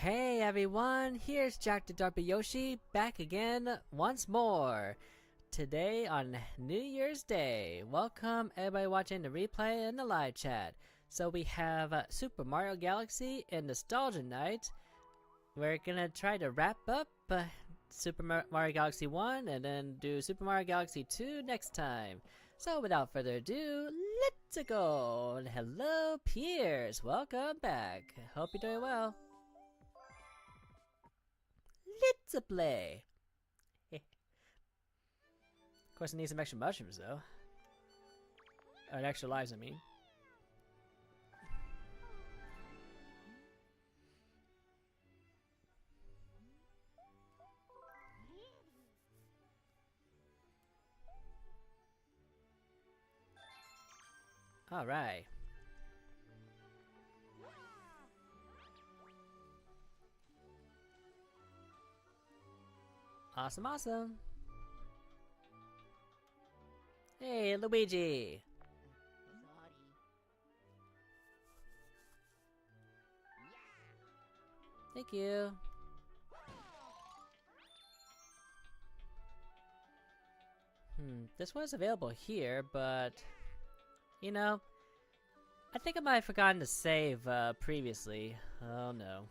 Hey everyone, here's Jack the Darby Yoshi back again once more. Today on New Year's Day. Welcome everybody watching the replay and the live chat. So we have Super Mario Galaxy and Nostalgia Night. We're gonna try to wrap up Super Mario Galaxy 1 and then do Super Mario Galaxy 2 next time. So without further ado, let's go! And hello Piers, welcome back. Hope you're doing well. Let's play. Of course, I need some extra mushrooms though. Or extra lives, I mean. Alright. Awesome, awesome. Hey, Luigi. Thank you. This was available here, but you know, I think I might have forgotten to save previously. Oh no.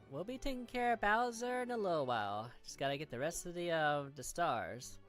We'll be taking care of Bowser in a little while. Just gotta get the rest of the stars.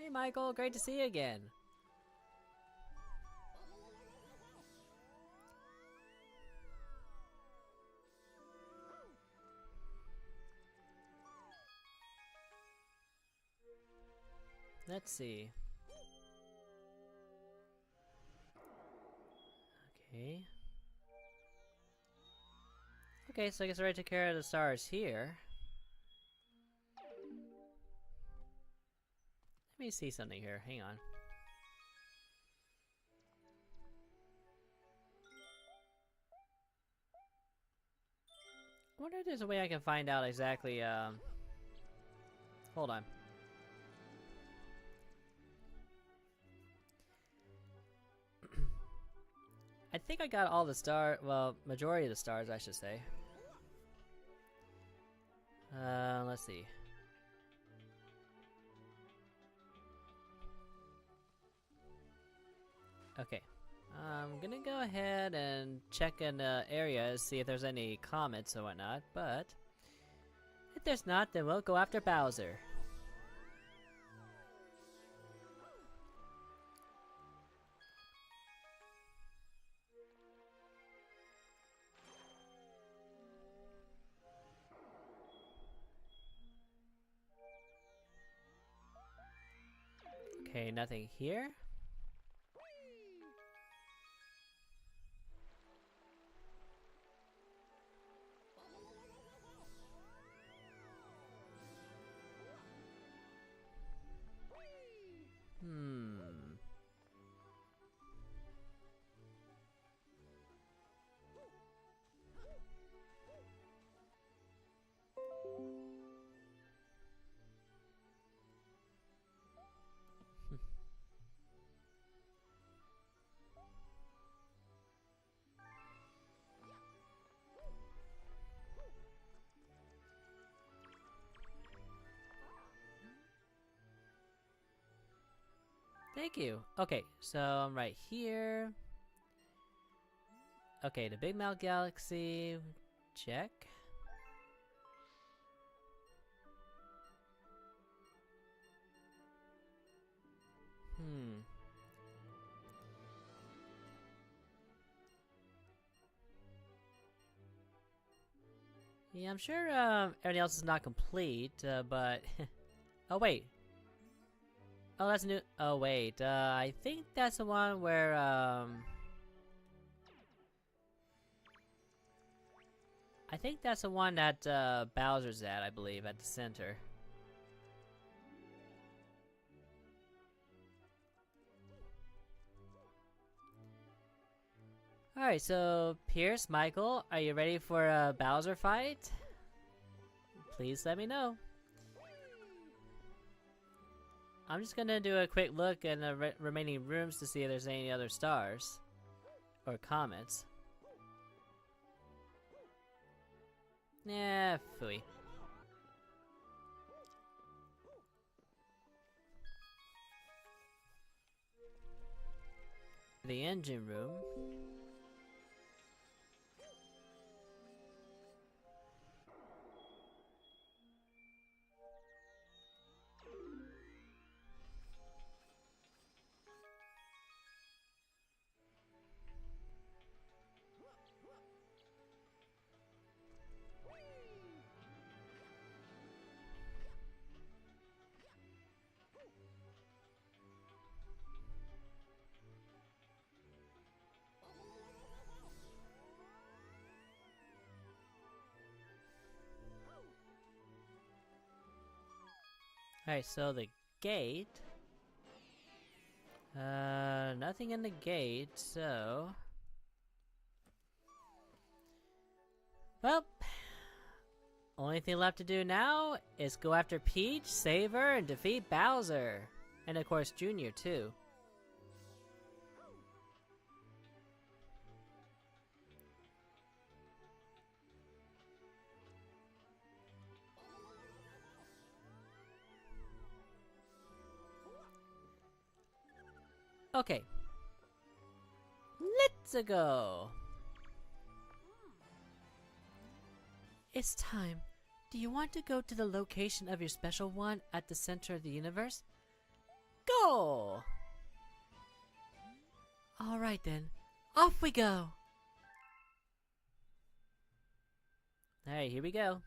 Hey Michael, great to see you again. Let's see. Okay. Okay, so I guess I already took care of the stars here. Let me see something here. Hang on. I wonder if there's a way I can find out exactly, hold on. I think I got all the well, majority of the stars, I should say. Let's see. Okay. I'm gonna go ahead and check in the area, see if there's any comets or whatnot, but if there's not, then we'll go after Bowser. Okay, nothing here. Thank you. Okay, so I'm right here. Okay, the Big Mouth Galaxy. Check. Hmm. Yeah, I'm sure everything else is not complete, but... oh, wait. Oh, that's new. Oh, wait. I think that's the one where, I think that's the one that, Bowser's at, I believe, at the center. Alright, so, Pierce, Michael, are you ready for a Bowser fight? Please let me know. I'm just gonna do a quick look in the remaining rooms to see if there's any other stars. Or comets. Yeah, phooey. The engine room. Alright, so the gate. Nothing in the gate, so... Well, only thing left to do now is go after Peach, save her, and defeat Bowser. And of course, Junior, too. Okay. Let's go! It's time. Do you want to go to the location of your special one at the center of the universe? Go! Alright then, off we go! Alright, here we go.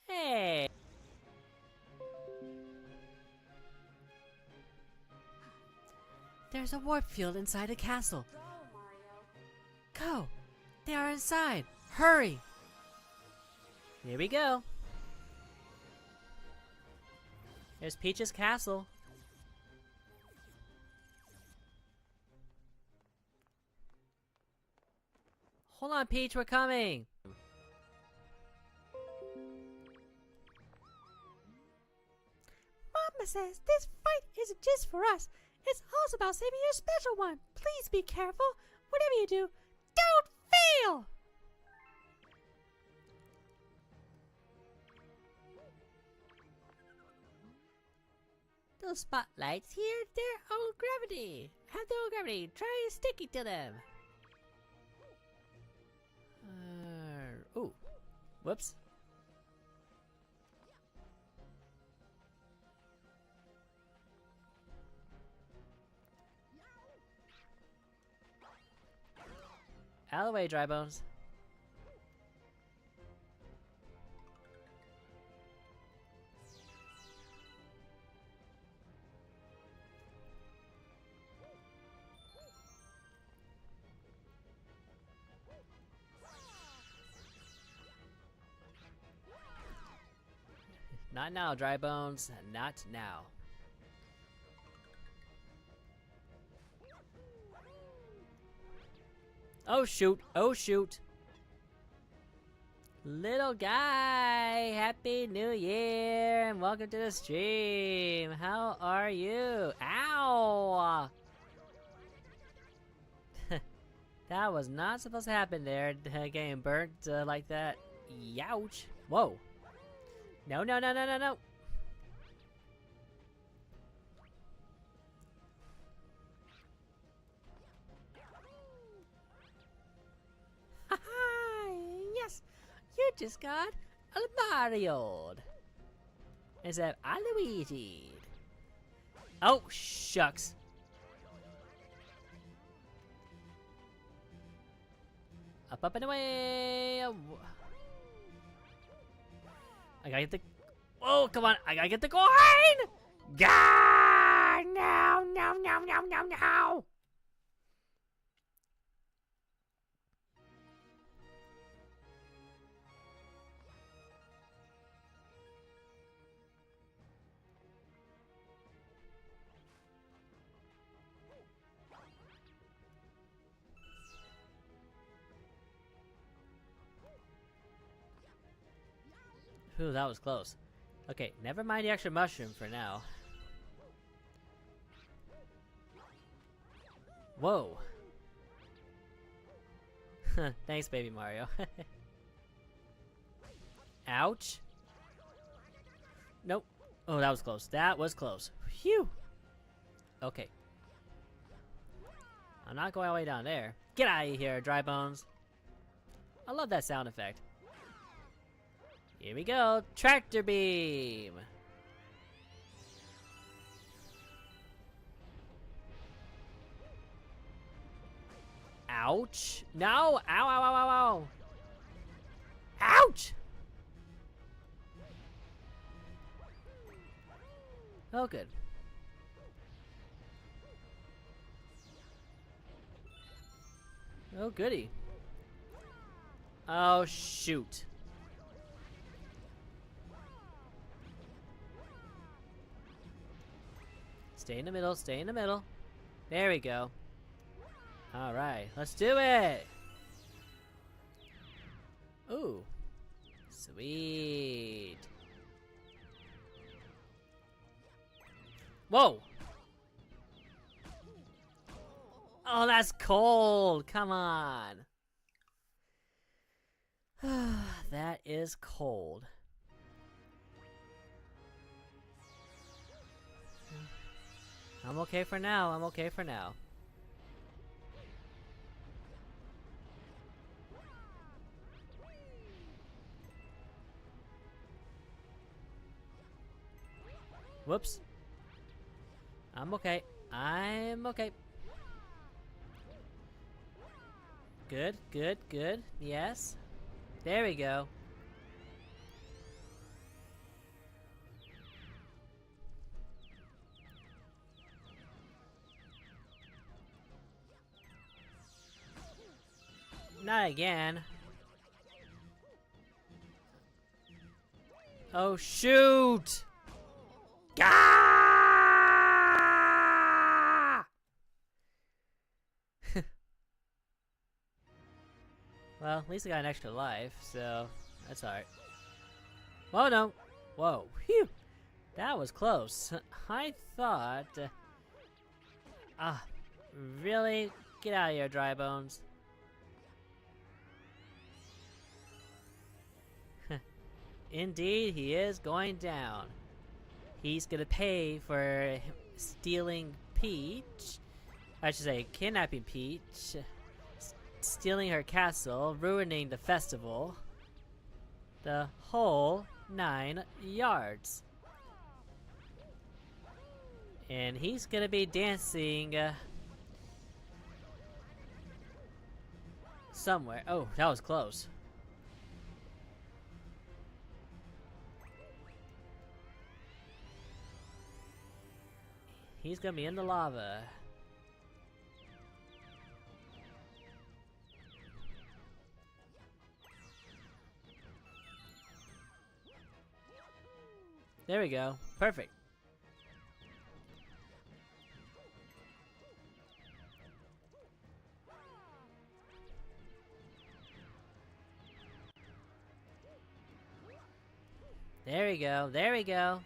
Hey! There's a warp field inside a castle. Go! They are inside! Hurry! Here we go. There's Peach's castle. Hold on, Peach, we're coming! Mama says this fight isn't just for us. It's also about saving your special one. Please be careful. Whatever you do, don't fail! Those spotlights here, they're own gravity. Have their own gravity. Try sticking to them. Ooh. Whoops. Out of the way, Dry Bones. Not now, Dry Bones. Not now. Oh shoot, oh shoot. Little guy, Happy New Year and welcome to the stream. How are you? Ow! That was not supposed to happen there, getting burnt like that. Youch. Whoa. No, no, no, no, no, no. just got a Mario. Instead of a Luigi. Oh, shucks. Up, and away. I gotta get the... Oh, come on. I gotta get the coin. Gah! No, no, no, no, no, no. Ooh, that was close. Okay, never mind the extra mushroom for now. Whoa. Thanks, baby Mario. Ouch. Nope. Oh, that was close. That was close. Phew. Okay. I'm not going all the way down there. Get out of here, dry bones. I love that sound effect. Here we go. Tractor beam. Ouch. No. Ow, ow, ow, ow, ow. Ouch. Oh, good. Oh, goody. Oh, shoot. Stay in the middle, stay in the middle. There we go. Alright, let's do it! Ooh. Sweet. Whoa! Oh, that's cold! Come on! That is cold. I'm okay for now, I'm okay for now. Whoops. I'm okay. I'm okay. Good, good, good. Yes. There we go. Not again. Oh, shoot! Gah! Well, at least I got an extra life, so that's alright. Whoa, no. Whoa. Phew. That was close. I thought... really? Get out of here, dry bones. Indeed, he is going down. He's gonna pay for stealing Peach. I should say, kidnapping Peach. Stealing her castle, ruining the festival. The whole 9 yards. And he's gonna be dancing somewhere. Oh, that was close. He's gonna be in the lava. There we go. Perfect. There we go. There we go.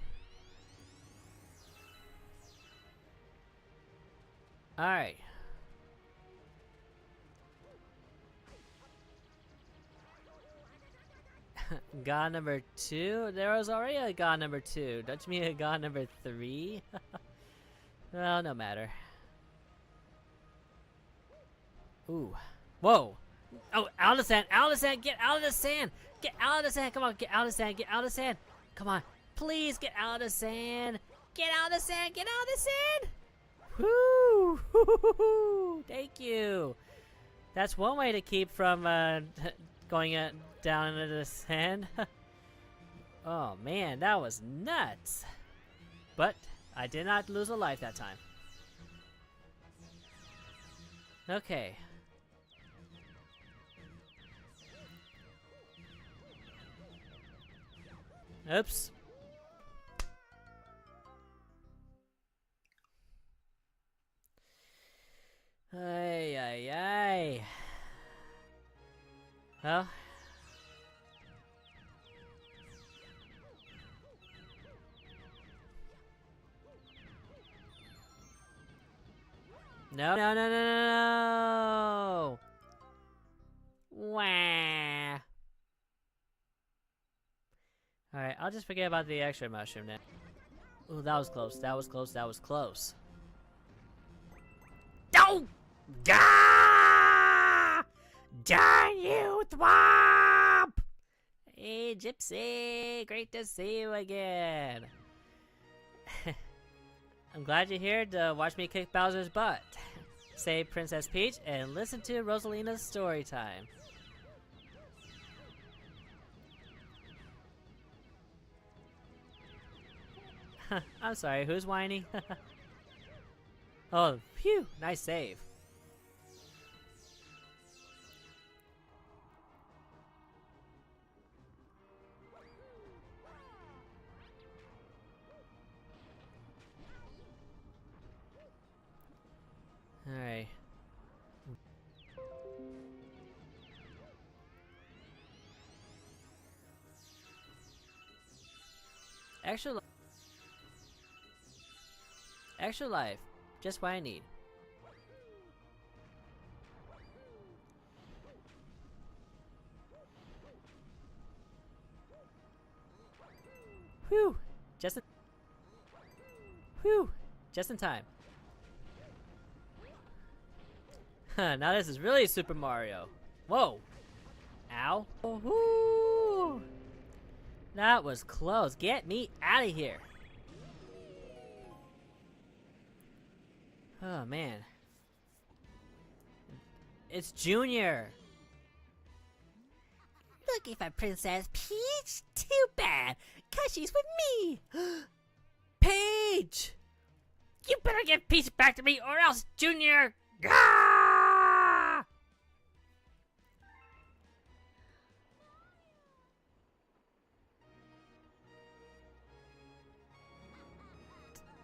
Alright. God number 2? There was already a God number 2. Don't you mean a God number 3? Well, no matter. Ooh. Whoa! Oh, out of the sand, out of the sand, get out of the sand! Get out of the sand, come on, get out of the sand, get out of the sand! Come on, please get out of the sand! Get out of the sand, get out of the sand! Woo! Thank you! That's one way to keep from going down into the sand. Oh man, that was nuts! But I did not lose a life that time. Okay. Oops. Ay, ay, ay. Well. No, no, no, no, no, no. Wah. Alright, I'll just forget about the extra mushroom now. Ooh, that was close, that was close, that was close. No! Gah! Darn you, Thwomp! Hey, Gypsy! Great to see you again. I'm glad you're here to watch me kick Bowser's butt. Save Princess Peach and listen to Rosalina's story time. I'm sorry, who's whining? Oh, phew, nice save. Alright. Extra life. Just what I need. Whew! Whew! Just in time. Now this is really Super Mario. Whoa! Ow! Woohoo! That was close. Get me out of here! Oh man. It's Junior! Looking for Princess Peach? Too bad, 'cause she's with me. Paige! You better give Peach back to me or else, Junior! Gah!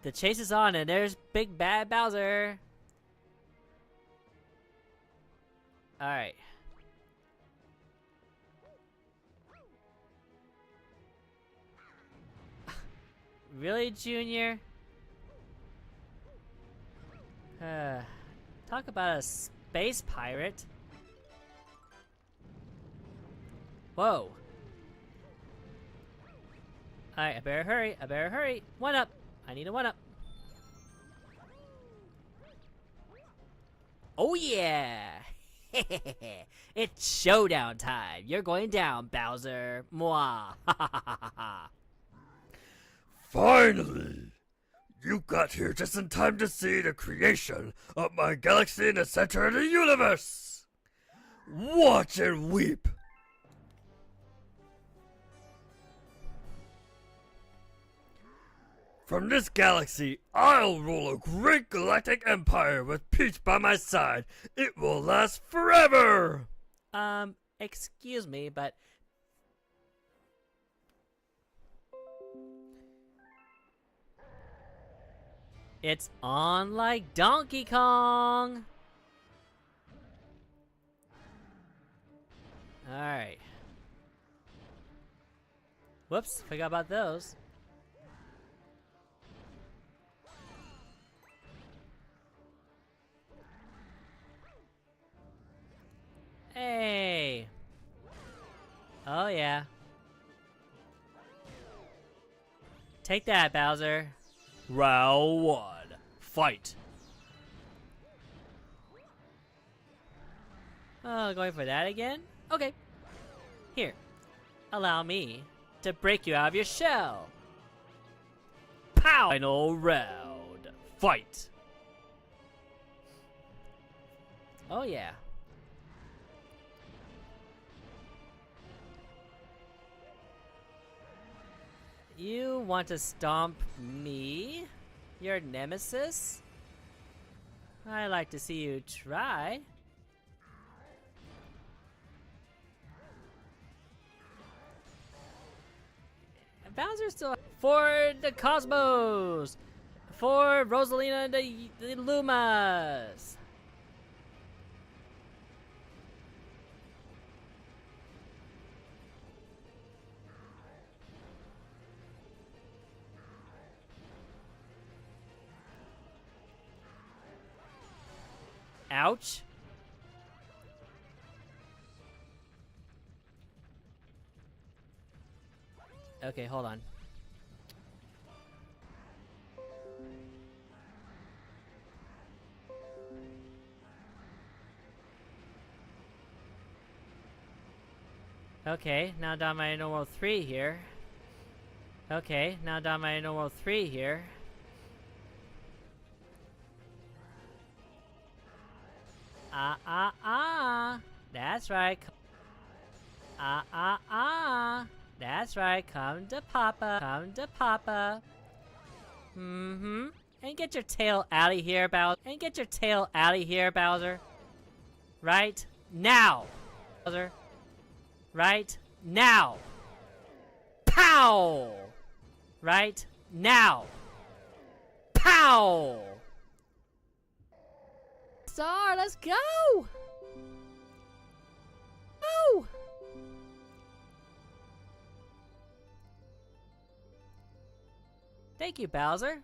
The chase is on and there's Big Bad Bowser. Alright. Really, Junior? Talk about a space pirate. Whoa. Alright, I better hurry. I better hurry. One up. I need a one up. Oh yeah! It's showdown time. You're going down, Bowser. Mwah. Finally! You got here just in time to see the creation of my galaxy in the center of the universe! Watch and weep! From this galaxy, I'll rule a great galactic empire with Peach by my side. It will last forever! Excuse me, but... It's on like Donkey Kong! Alright. Whoops, forgot about those. Hey! Oh yeah. Take that, Bowser. Round 1. Fight! Oh, going for that again? Okay. Here. Allow me to break you out of your shell. Pow! Final round. Fight! Oh yeah. You want to stomp me? Your nemesis? I like to see you try. Bowser still for the Cosmos, for Rosalina and the Lumas. Ouch. Okay, hold on. Okay, now down my normal 3 here. Okay, now down my normal 3 here. That's right. That's right. Come to Papa. Come to Papa. Mm-hmm. And get your tail out of here, Bowser. And get your tail out of here, Bowser. Right now. Bowser. Right now. Pow! Right now. Pow! Star, let's go! Oh! Thank you, Bowser.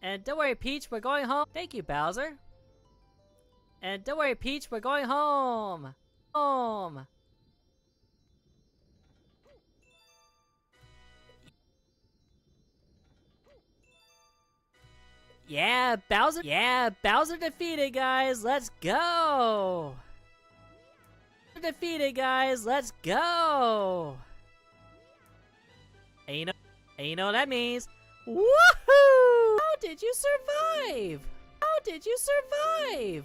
And don't worry, Peach, we're going home. Thank you, Bowser. And don't worry, Peach, we're going home. Home. Yeah, Bowser. Yeah, Bowser defeated, guys. Let's go. Defeated, guys. Let's go. And you know what that means. Woohoo! How did you survive? How did you survive?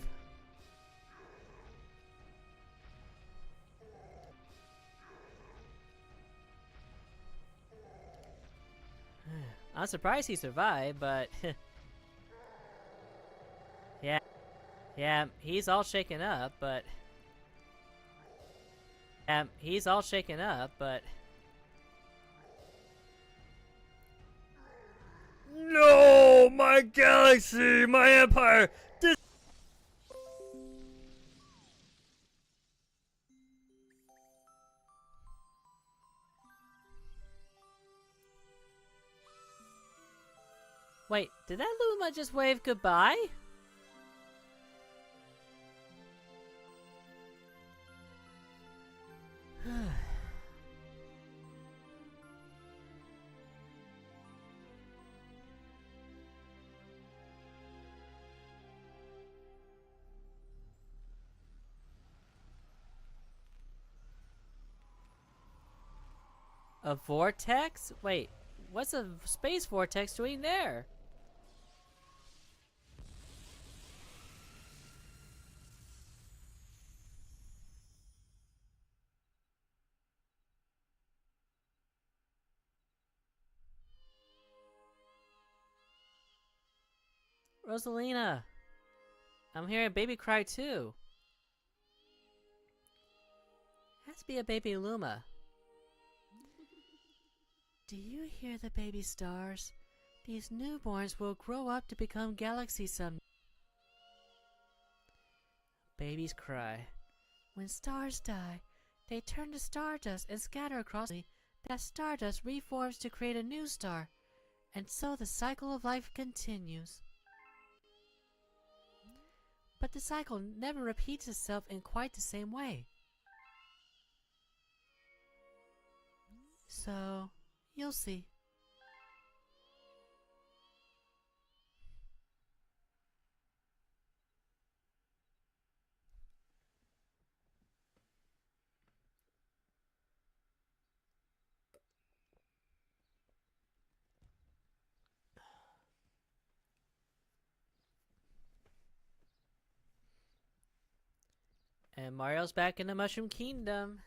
I'm surprised he survived, but yeah, he's all shaken up, but No! My galaxy! My empire! wait, did that Luma just wave goodbye? A vortex? Wait, what's a space vortex doing there? Rosalina, I'm hearing a baby cry too. Has to be a baby Luma. Do you hear the baby stars? These newborns will grow up to become galaxies someday. Babies cry. When stars die, they turn to stardust and scatter across the that stardust reforms to create a new star, and so the cycle of life continues. But the cycle never repeats itself in quite the same way. So, you'll see. And Mario's back in the Mushroom Kingdom.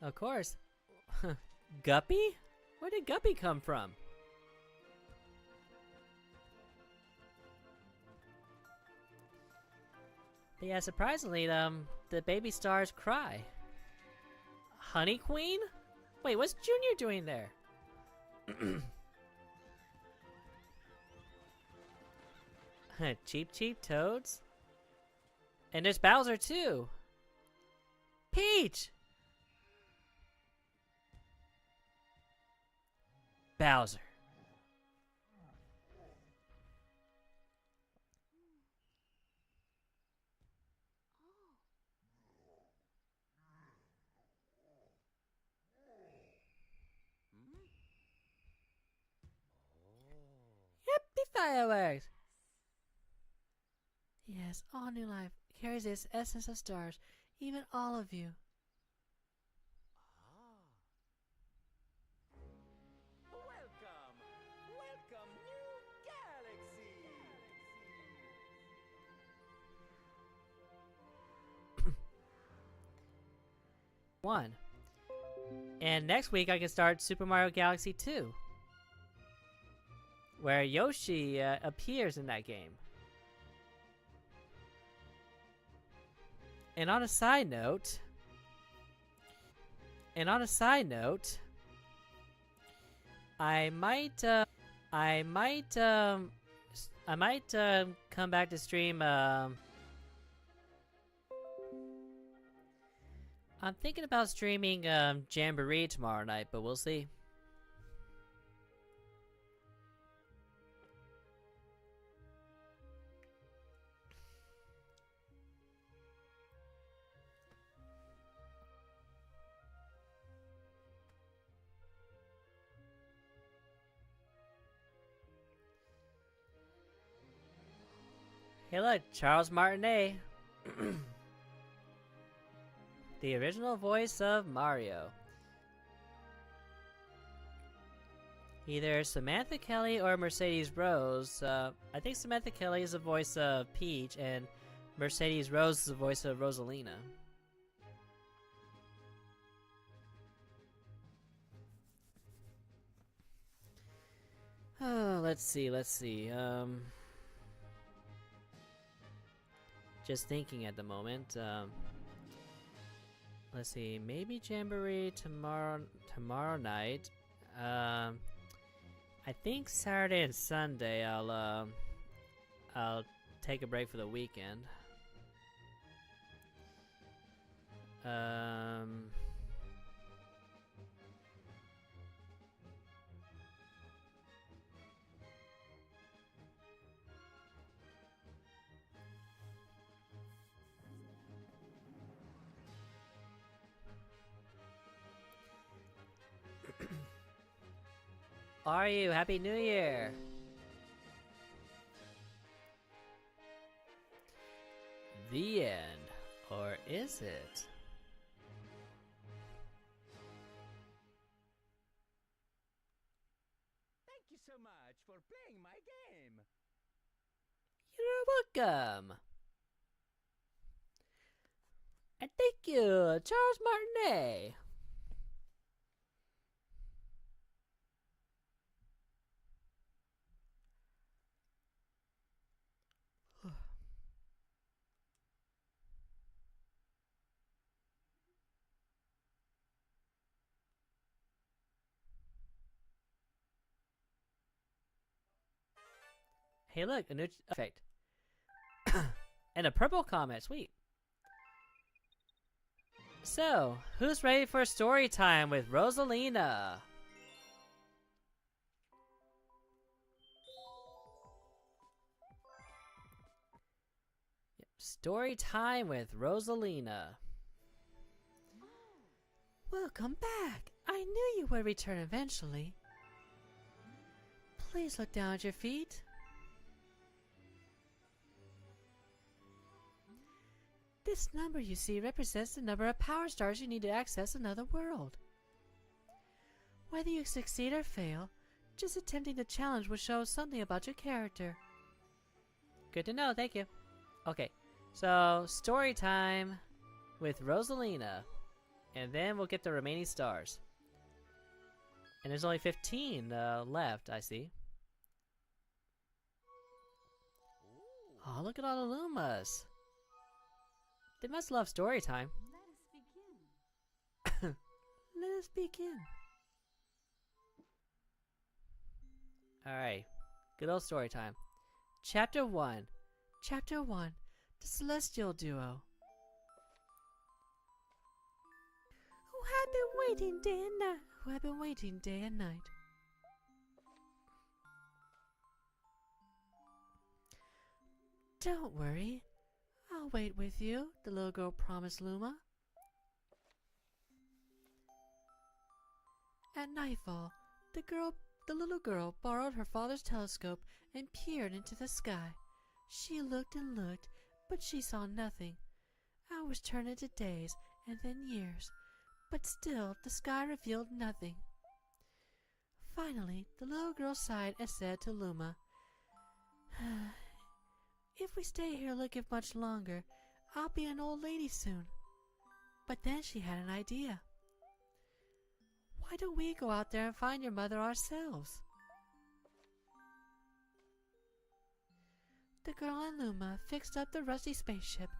Of course. Guppy? Where did Guppy come from? But yeah, surprisingly, the baby stars cry. Honey Queen? Wait, what's Junior doing there? Cheep Cheep Toads? And there's Bowser too! Peach! Bowser. Happy fireworks! Yes, all new life carries this essence of stars, even all of you. Welcome! Welcome, new galaxies! 1. And next week I can start Super Mario Galaxy 2, where Yoshi appears in that game. And on a side note, I might come back to stream. I'm thinking about streaming Jamboree tomorrow night, but we'll see. Hey look, Charles Martinet. The original voice of Mario. Either Samantha Kelly or Mercedes Rose. I think Samantha Kelly is the voice of Peach, and Mercedes Rose is the voice of Rosalina. Oh, let's see. Just thinking at the moment. Let's see, maybe Jamboree tomorrow night. I think Saturday and Sunday I'll take a break for the weekend. Are you? Happy New Year! The end. Or is it? Thank you so much for playing my game. You're welcome! And thank you, Charles Martinet! Hey look, a new effect. And a purple comment, sweet. So, who's ready for story time with Rosalina? Yep, story time with Rosalina. Welcome back. I knew you would return eventually. Please look down at your feet. This number you see represents the number of power stars you need to access another world. Whether you succeed or fail, just attempting the challenge will show something about your character. Good to know, thank you. Okay, so story time with Rosalina, and then we'll get the remaining stars. And there's only 15 left, I see. Oh, look at all the Lumas. They must love story time. Let us begin. Alright, good old story time. Chapter 1. Chapter 1. The Celestial Duo. Who have been waiting day and night. Who have been waiting day and night. Don't worry. I'll wait with you, the little girl promised Luma. At nightfall, the little girl borrowed her father's telescope and peered into the sky. She looked and looked, but she saw nothing. Hours turned into days and then years, but still the sky revealed nothing. Finally, the little girl sighed and said to Luma, "If we stay here looking much longer, I'll be an old lady soon." But then she had an idea. "Why don't we go out there and find your mother ourselves?" The girl and Luma fixed up the rusty spaceship,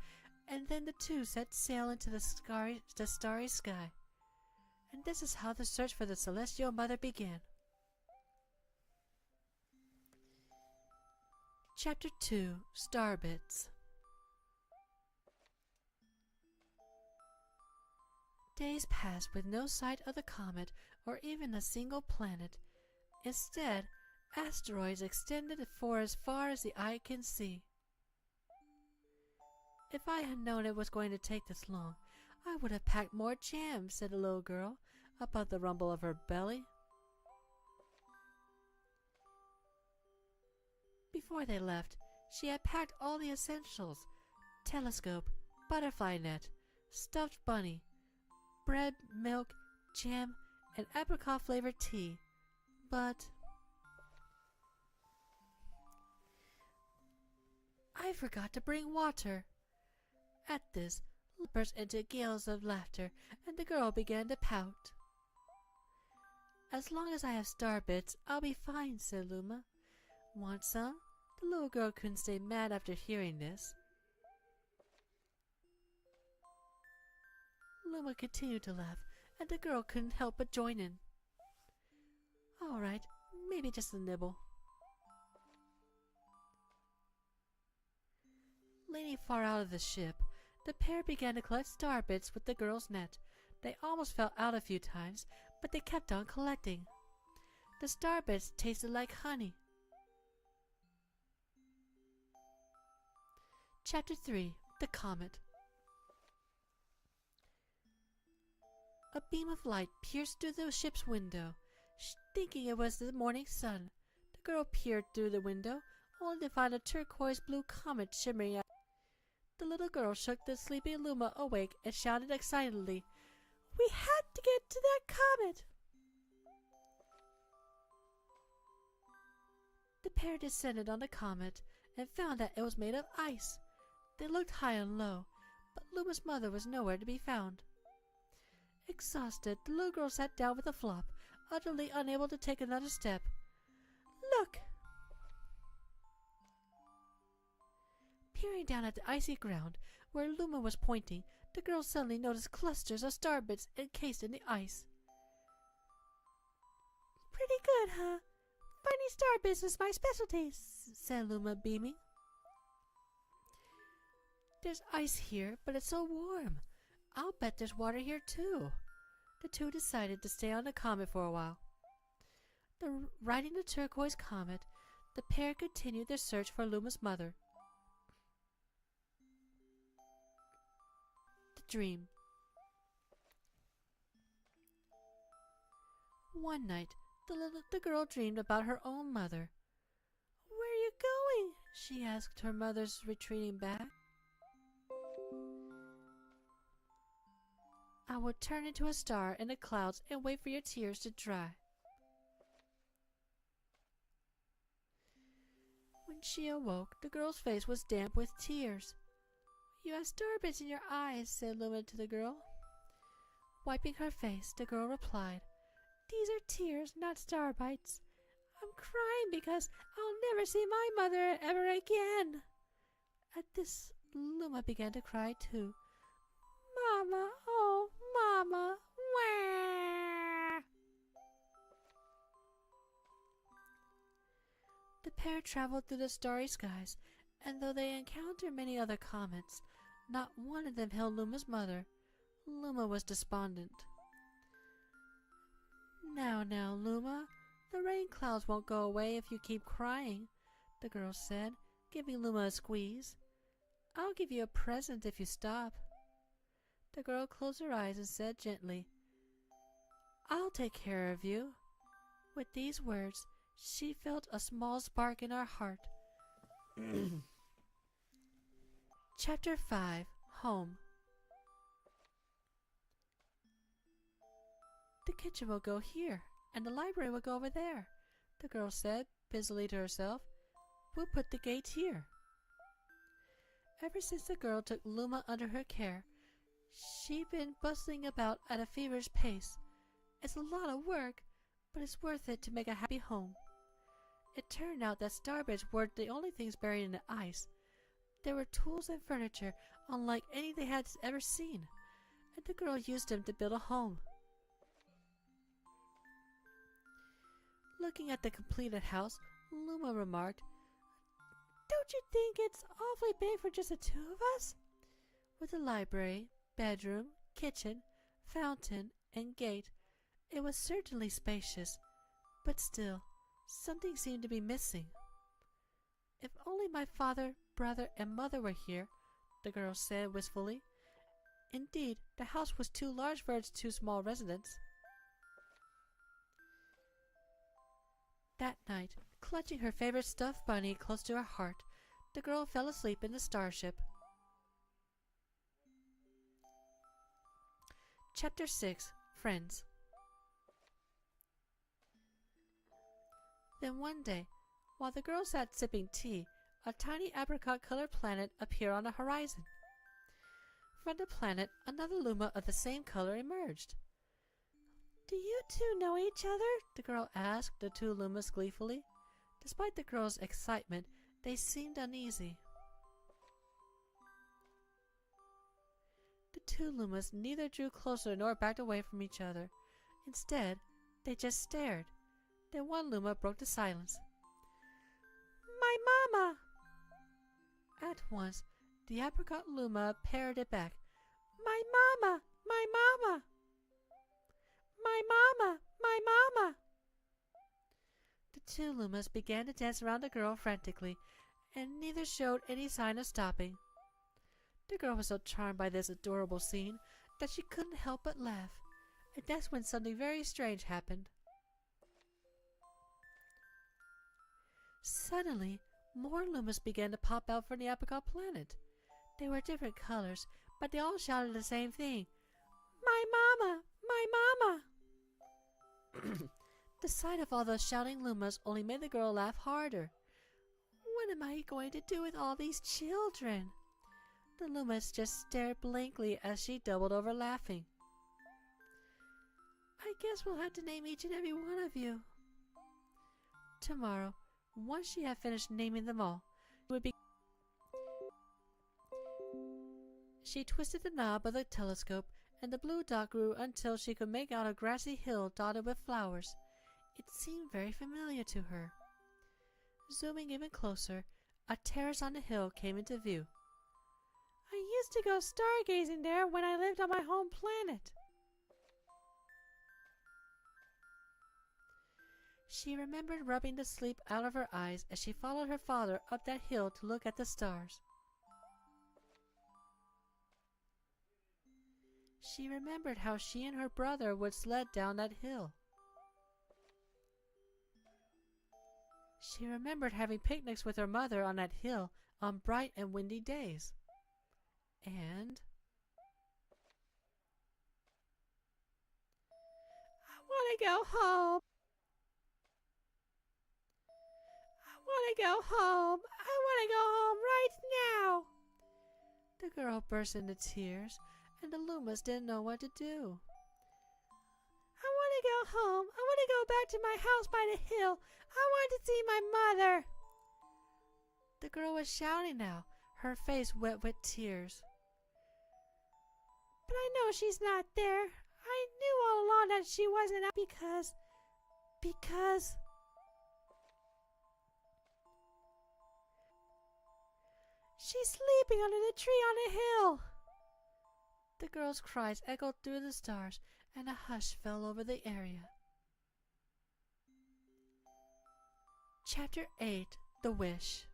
and then the two set sail into the starry sky. And this is how the search for the celestial mother began. Chapter 2. Starbits. Days passed with no sight of the comet or even a single planet. Instead, asteroids extended for as far as the eye can see. "If I had known it was going to take this long, I would have packed more jam," said the little girl, above the rumble of her belly. Before they left, she had packed all the essentials: telescope, butterfly net, stuffed bunny, bread, milk, jam, and apricot-flavored tea. But I forgot to bring water. At this, Luma burst into gales of laughter, and the girl began to pout. "As long as I have star bits, I'll be fine," said Luma. "Want some?" The little girl couldn't stay mad after hearing this. Luma continued to laugh, and the girl couldn't help but join in. "All right, maybe just a nibble." Leaning far out of the ship, the pair began to collect star bits with the girl's net. They almost fell out a few times, but they kept on collecting. The star bits tasted like honey. Chapter 3. The Comet. A beam of light pierced through the ship's window. Thinking it was the morning sun, the girl peered through the window, only to find a turquoise-blue comet shimmering out. The little girl shook the sleepy Luma awake and shouted excitedly, "We had to get to that comet!" The pair descended on the comet and found that it was made of ice. They looked high and low, but Luma's mother was nowhere to be found. Exhausted, the little girl sat down with a flop, utterly unable to take another step. "Look!" Peering down at the icy ground, where Luma was pointing, the girl suddenly noticed clusters of star bits encased in the ice. "Pretty good, huh? Finding star bits is my specialty," said Luma, beaming. "There's ice here, but it's so warm. I'll bet there's water here too." The two decided to stay on the comet for a while. Riding the turquoise comet, the pair continued their search for Luma's mother. The dream. One night, the girl dreamed about her own mother. "Where are you going?" She asked her mother's retreating back. I will turn into a star in the clouds and wait for your tears to dry. When she awoke, the girl's face was damp with tears. You have starbits in your eyes, said Luma to the girl. Wiping her face, the girl replied, These are tears, not starbites. I'm crying because I'll never see my mother ever again. At this, Luma began to cry too. Mama, oh, Mama, wah! The pair traveled through the starry skies, and though they encountered many other comets, not one of them held Luma's mother. Luma was despondent. Now, Luma, the rain clouds won't go away if you keep crying, the girl said, giving Luma a squeeze. I'll give you a present if you stop. The girl closed her eyes and said gently, I'll take care of you. With these words, she felt a small spark in her heart. Chapter 5, Home. The kitchen will go here, and the library will go over there, the girl said busily to herself. We'll put the gate here. Ever since the girl took Luma under her care, she'd been bustling about at a feverish pace. It's a lot of work, but it's worth it to make a happy home. It turned out that starbits weren't the only things buried in the ice. There were tools and furniture unlike any they had ever seen, and the girl used them to build a home. Looking at the completed house, Luma remarked, Don't you think it's awfully big for just the two of us? With a library, bedroom, kitchen, fountain, and gate, it was certainly spacious, but still, something seemed to be missing. If only my father, brother, and mother were here, the girl said wistfully. Indeed, the house was too large for its two small residents. That night, clutching her favorite stuffed bunny close to her heart, the girl fell asleep in the starship. Chapter 6, Friends. Then one day, while the girl sat sipping tea, a tiny apricot-colored planet appeared on the horizon. From the planet, another Luma of the same color emerged. Do you two know each other? The girl asked the two Lumas gleefully. Despite the girl's excitement, they seemed uneasy. The two Lumas neither drew closer nor backed away from each other. Instead, they just stared. Then one Luma broke the silence. My mama! At once, the apricot Luma parroted back. My mama! My mama! My mama! My mama! The two Lumas began to dance around the girl frantically, and neither showed any sign of stopping. The girl was so charmed by this adorable scene that she couldn't help but laugh, and that's when something very strange happened. Suddenly, more Lumas began to pop out from the apricot planet. They were different colors, but they all shouted the same thing. My mama! My mama! The sight of all those shouting Lumas only made the girl laugh harder. What am I going to do with all these children? The Lumas just stared blankly as she doubled over laughing. I guess we'll have to name each and every one of you. Tomorrow, once she had finished naming them all, she twisted the knob of the telescope, and the blue dot grew until she could make out a grassy hill dotted with flowers. It seemed very familiar to her. Zooming even closer, a terrace on the hill came into view. I used to go stargazing there when I lived on my home planet. She remembered rubbing the sleep out of her eyes as she followed her father up that hill to look at the stars. She remembered how she and her brother would sled down that hill. She remembered having picnics with her mother on that hill on bright and windy days. And want to go home. I want to go home. I want to go home right now. The girl burst into tears, and the Lumas didn't know what to do. I want to go home. I want to go back to my house by the hill. I want to see my mother. The girl was shouting now, her face wet with tears. But I know she's not there. I knew all along that she wasn't out because she's sleeping under the tree on the hill. The girl's cries echoed through the stars, and a hush fell over the area. Chapter 8: The Wish.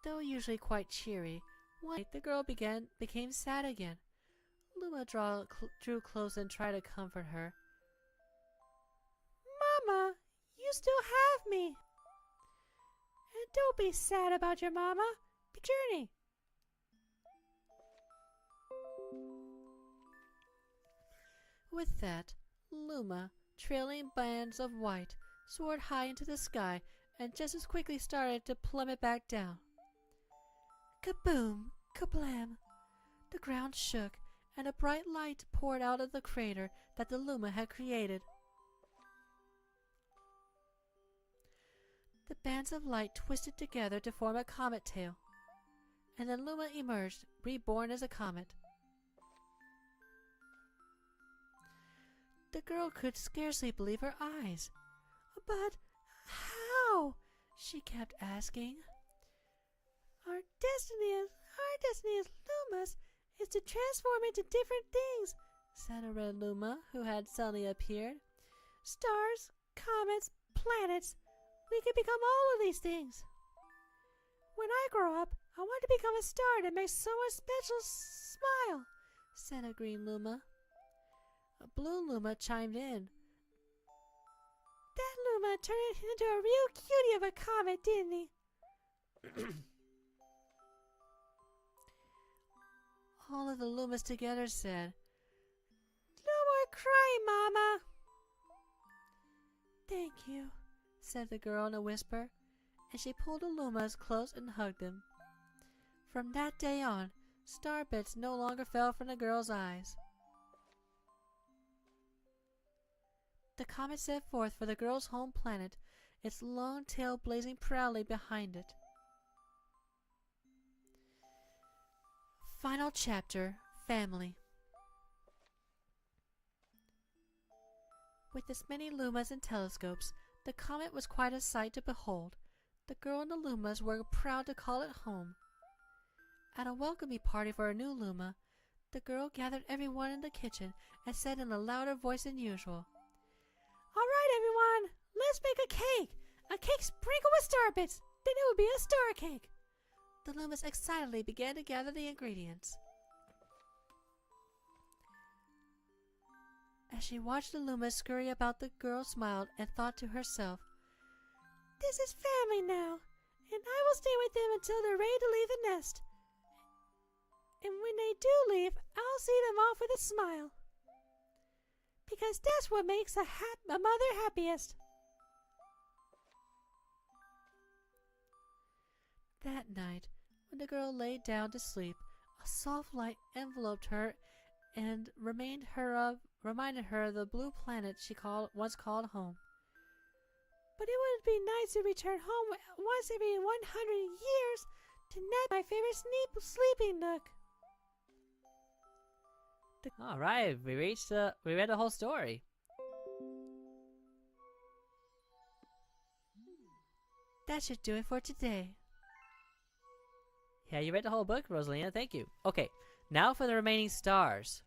Though usually quite cheery, one night the girl became sad again. Luma drew close and tried to comfort her. Mama, you still have me. And don't be sad about your mama. Be journey. With that, Luma, trailing bands of white, soared high into the sky and just as quickly started to plummet back down. Kaboom! Kablam! The ground shook, and a bright light poured out of the crater that the Luma had created. The bands of light twisted together to form a comet tail, and then Luma emerged, reborn as a comet. The girl could scarcely believe her eyes. But how? She kept asking. Our destiny as Lumas is to transform into different things, said a red Luma who had suddenly appeared. Stars, comets, planets. We can become all of these things. When I grow up, I want to become a star that makes someone special smile, said a green Luma. A blue Luma chimed in. That Luma turned into a real cutie of a comet, didn't he? All of the Lumas together said, No more crying, Mama. Thank you, said the girl in a whisper, and she pulled the Lumas close and hugged them. From that day on, star bits no longer fell from the girl's eyes. The comet set forth for the girl's home planet, its long tail blazing proudly behind it. Final chapter: Family. With its many Lumas and telescopes, the comet was quite a sight to behold. The girl and the Lumas were proud to call it home. At a welcoming party for a new Luma, the girl gathered everyone in the kitchen and said in a louder voice than usual, All right, everyone, let's make a cake. A cake sprinkled with star bits. Then it would be a star cake. The Lumas excitedly began to gather the ingredients. As she watched the Lumas scurry about, the girl smiled and thought to herself, This is family now, and I will stay with them until they're ready to leave the nest. And when they do leave, I'll see them off with a smile. Because that's what makes a mother happiest. That night, when the girl lay down to sleep, a soft light enveloped her and reminded her of the blue planet she once called home. But it would be nice to return home once every 100 years to nap my favorite sleeping nook. All right, we read the whole story. That should do it for today. Yeah, you read the whole book, Rosalina. Thank you. Okay, now for the remaining stars.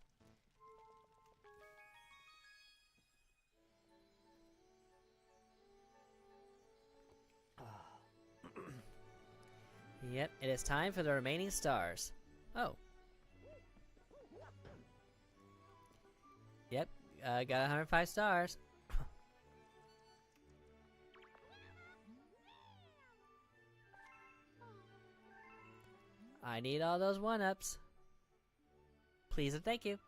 Yep, it is time for the remaining stars. Oh. Yep, got 105 stars. I need all those 1-ups. Please and thank you.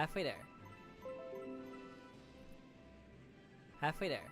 Halfway there. Halfway there.